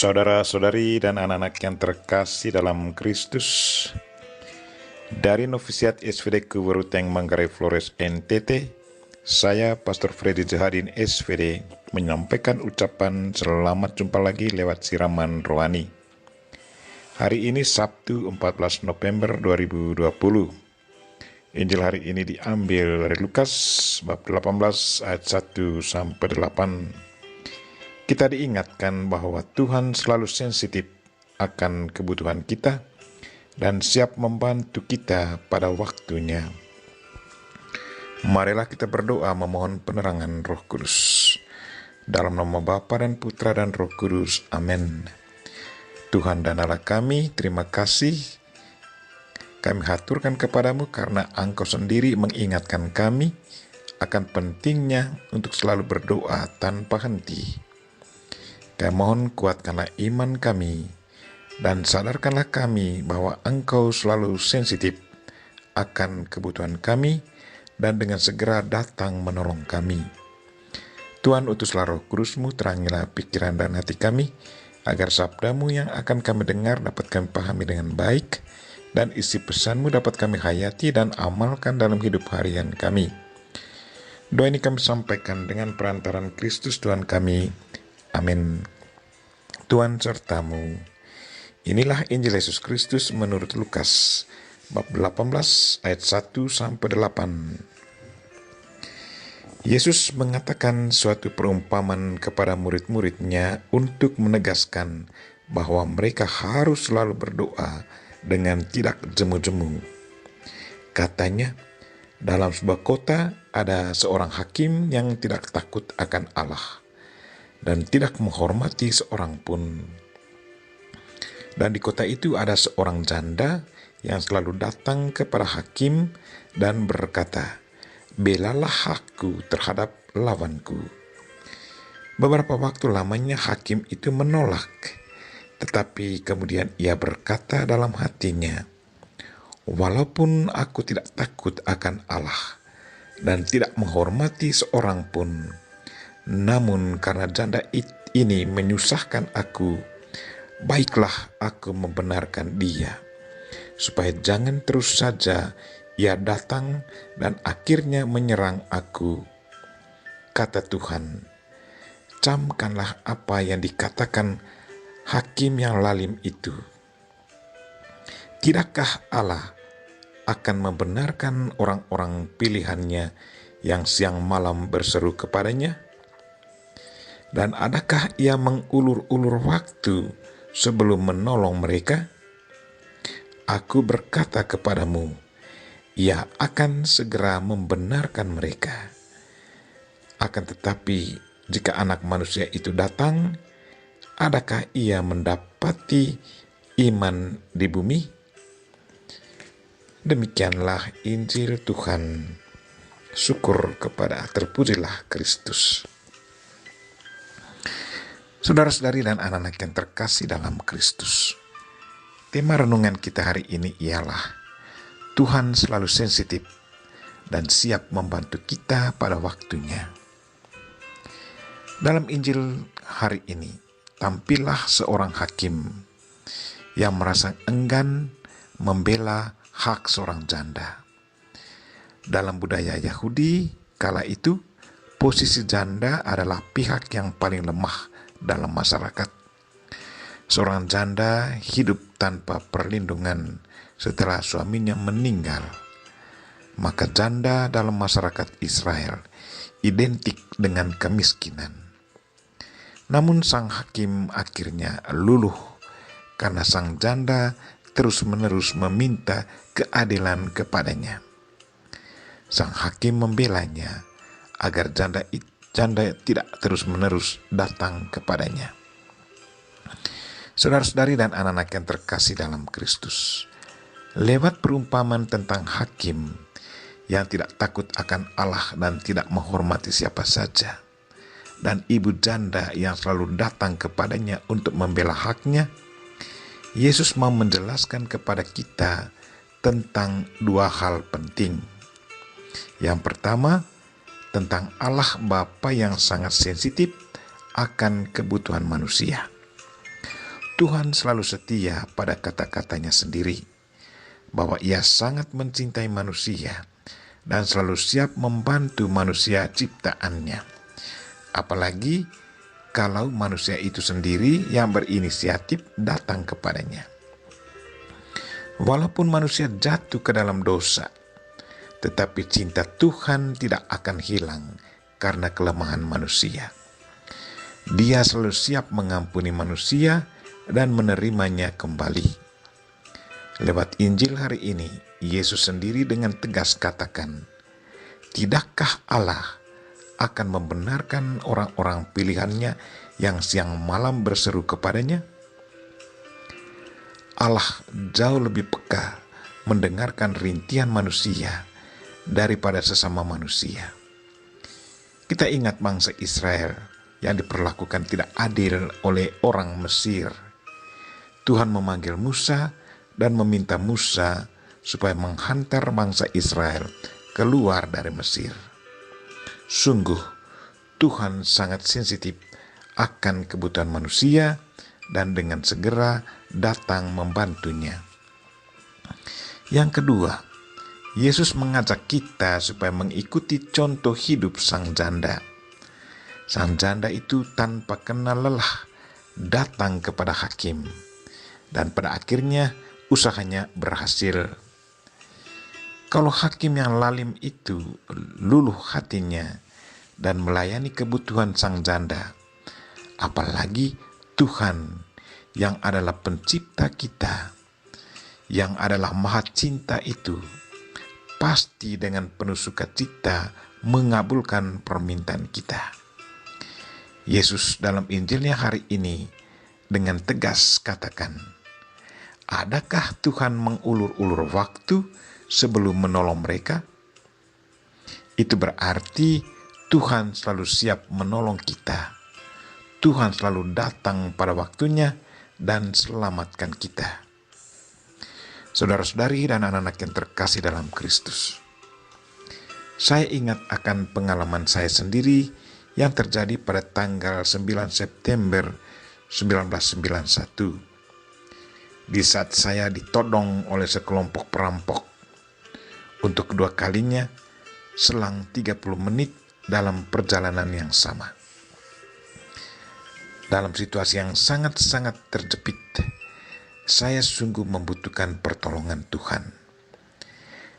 Saudara-saudari dan anak-anak yang terkasih dalam Kristus, dari Novisiat SVD Keweruteng Manggarai Flores NTT, saya Pastor Freddy Jahadin SVD menyampaikan ucapan selamat jumpa lagi lewat siraman rohani. Hari ini Sabtu 14 November 2020. Injil hari ini diambil dari Lukas bab 18 ayat 1 sampai 8. Kita diingatkan bahwa Tuhan selalu sensitif akan kebutuhan kita dan siap membantu kita pada waktunya. Marilah kita berdoa memohon penerangan Roh Kudus. Dalam nama Bapa dan Putra dan Roh Kudus. Amin. Tuhan dan Allah kami, terima kasih. Kami haturkan kepadamu karena Engkau sendiri mengingatkan kami akan pentingnya untuk selalu berdoa tanpa henti. Kami mohon kuatkanlah iman kami dan sadarkanlah kami bahwa Engkau selalu sensitif akan kebutuhan kami dan dengan segera datang menolong kami. Tuhan, utuslah Roh Kudus-Mu, terangilah pikiran dan hati kami agar sabda-Mu yang akan kami dengar dapat kami pahami dengan baik dan isi pesan-Mu dapat kami hayati dan amalkan dalam hidup harian kami. Doa ini kami sampaikan dengan perantaran Kristus Tuhan kami. Amin. Tuhan sertamu. Inilah Injil Yesus Kristus menurut Lukas bab 18 ayat 1 sampai 8. Yesus mengatakan suatu perumpamaan kepada murid-muridnya untuk menegaskan bahwa mereka harus selalu berdoa dengan tidak jemu-jemu. Katanya, dalam sebuah kota ada seorang hakim yang tidak takut akan Allah dan tidak menghormati seorang pun. Dan di kota itu ada seorang janda yang selalu datang kepada hakim dan berkata, "Belalah aku terhadap lawanku." Beberapa waktu lamanya hakim itu menolak, tetapi kemudian ia berkata dalam hatinya, "Walaupun aku tidak takut akan Allah dan tidak menghormati seorang pun, namun karena janda ini menyusahkan aku, baiklah aku membenarkan dia, supaya jangan terus saja ia datang dan akhirnya menyerang aku." Kata Tuhan, camkanlah apa yang dikatakan hakim yang lalim itu. Tidakkah Allah akan membenarkan orang-orang pilihannya yang siang malam berseru kepadanya? Dan adakah ia mengulur-ulur waktu sebelum menolong mereka? Aku berkata kepadamu, ia akan segera membenarkan mereka. Akan tetapi, jika Anak Manusia itu datang, adakah ia mendapati iman di bumi? Demikianlah Injil Tuhan. Syukur kepada terpujilah Kristus. Saudara-saudari dan anak-anak yang terkasih dalam Kristus, tema renungan kita hari ini ialah Tuhan selalu sensitif dan siap membantu kita pada waktunya. Dalam Injil hari ini, tampillah seorang hakim yang merasa enggan membela hak seorang janda. Dalam budaya Yahudi kala itu, posisi janda adalah pihak yang paling lemah dalam masyarakat. Seorang janda hidup tanpa perlindungan setelah suaminya meninggal. Maka janda dalam masyarakat Israel identik dengan kemiskinan. Namun sang hakim akhirnya luluh karena sang janda terus-menerus meminta keadilan kepadanya. Sang hakim membelanya agar janda tidak terus-menerus datang kepadanya. Saudara-saudari dan anak-anak yang terkasih dalam Kristus, lewat perumpamaan tentang hakim yang tidak takut akan Allah dan tidak menghormati siapa saja, dan ibu janda yang selalu datang kepadanya untuk membela haknya, Yesus mau menjelaskan kepada kita tentang dua hal penting. Yang pertama, tentang Allah Bapa yang sangat sensitif akan kebutuhan manusia. Tuhan selalu setia pada kata-katanya sendiri, bahwa Ia sangat mencintai manusia dan selalu siap membantu manusia ciptaannya. Apalagi kalau manusia itu sendiri yang berinisiatif datang kepadanya. Walaupun manusia jatuh ke dalam dosa, tetapi cinta Tuhan tidak akan hilang karena kelemahan manusia. Dia selalu siap mengampuni manusia dan menerimanya kembali. Lewat Injil hari ini, Yesus sendiri dengan tegas katakan, "Tidakkah Allah akan membenarkan orang-orang pilihannya yang siang malam berseru kepadanya?" Allah jauh lebih peka mendengarkan rintihan manusia daripada sesama manusia. Kita ingat bangsa Israel yang diperlakukan tidak adil oleh orang Mesir. Tuhan memanggil Musa dan meminta Musa supaya menghantar bangsa Israel keluar dari Mesir. Sungguh, Tuhan sangat sensitif akan kebutuhan manusia dan dengan segera datang membantunya. Yang kedua, Yesus mengajak kita supaya mengikuti contoh hidup sang janda. Sang janda itu tanpa kenal lelah datang kepada hakim, dan pada akhirnya usahanya berhasil. Kalau hakim yang lalim itu luluh hatinya dan melayani kebutuhan sang janda, apalagi Tuhan yang adalah pencipta kita, yang adalah maha cinta itu, pasti dengan penuh sukacita mengabulkan permintaan kita. Yesus dalam Injilnya hari ini dengan tegas katakan, adakah Tuhan mengulur-ulur waktu sebelum menolong mereka? Itu berarti Tuhan selalu siap menolong kita. Tuhan selalu datang pada waktunya dan selamatkan kita. Saudara-saudari dan anak-anak yang terkasih dalam Kristus, saya ingat akan pengalaman saya sendiri yang terjadi pada tanggal 9 September 1991. Di saat saya ditodong oleh sekelompok perampok untuk kedua kalinya selang 30 menit dalam perjalanan yang sama. Dalam situasi yang sangat-sangat terjepit, saya sungguh membutuhkan pertolongan Tuhan.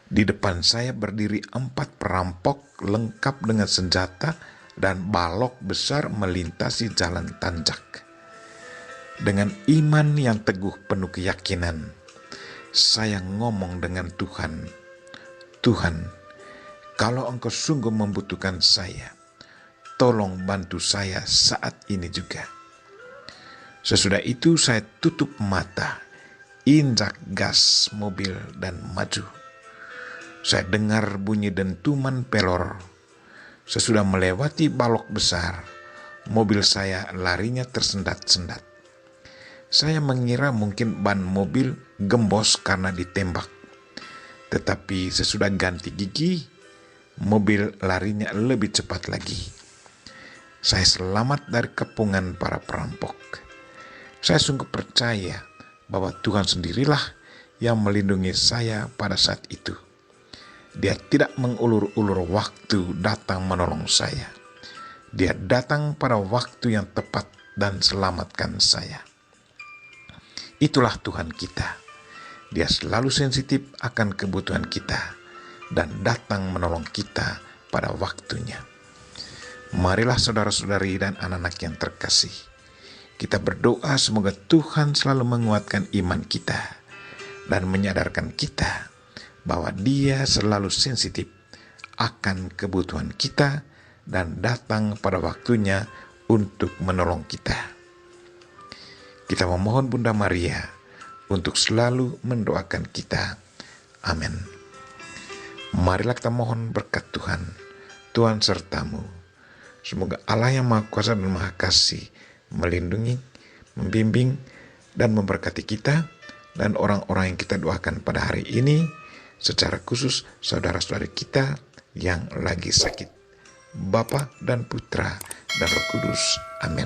Di depan saya berdiri 4 perampok lengkap dengan senjata dan balok besar melintasi jalan tanjak. Dengan iman yang teguh penuh keyakinan, saya ngomong dengan Tuhan, "Tuhan, kalau Engkau sungguh membutuhkan saya, tolong bantu saya saat ini juga." Sesudah itu saya tutup mata, injak gas mobil dan maju. Saya dengar bunyi dentuman pelor. Sesudah melewati balok besar, mobil saya larinya tersendat-sendat. Saya mengira mungkin ban mobil gembos karena ditembak. Tetapi sesudah ganti gigi, mobil larinya lebih cepat lagi. Saya selamat dari kepungan para perampok. Saya sungguh percaya bahwa Tuhan sendirilah yang melindungi saya pada saat itu. Dia tidak mengulur-ulur waktu datang menolong saya. Dia datang pada waktu yang tepat dan selamatkan saya. Itulah Tuhan kita. Dia selalu sensitif akan kebutuhan kita dan datang menolong kita pada waktunya. Marilah saudara-saudari dan anak-anak yang terkasih, kita berdoa semoga Tuhan selalu menguatkan iman kita dan menyadarkan kita bahwa Dia selalu sensitif akan kebutuhan kita dan datang pada waktunya untuk menolong kita. Kita memohon Bunda Maria untuk selalu mendoakan kita. Amin. Marilah kita mohon berkat Tuhan. Tuhan sertamu. Semoga Allah yang Maha Kuasa dan Maha Kasih melindungi, membimbing, dan memberkati kita dan orang-orang yang kita doakan pada hari ini, secara khusus saudara-saudari kita yang lagi sakit. Bapa dan Putra dan Roh Kudus. Amin.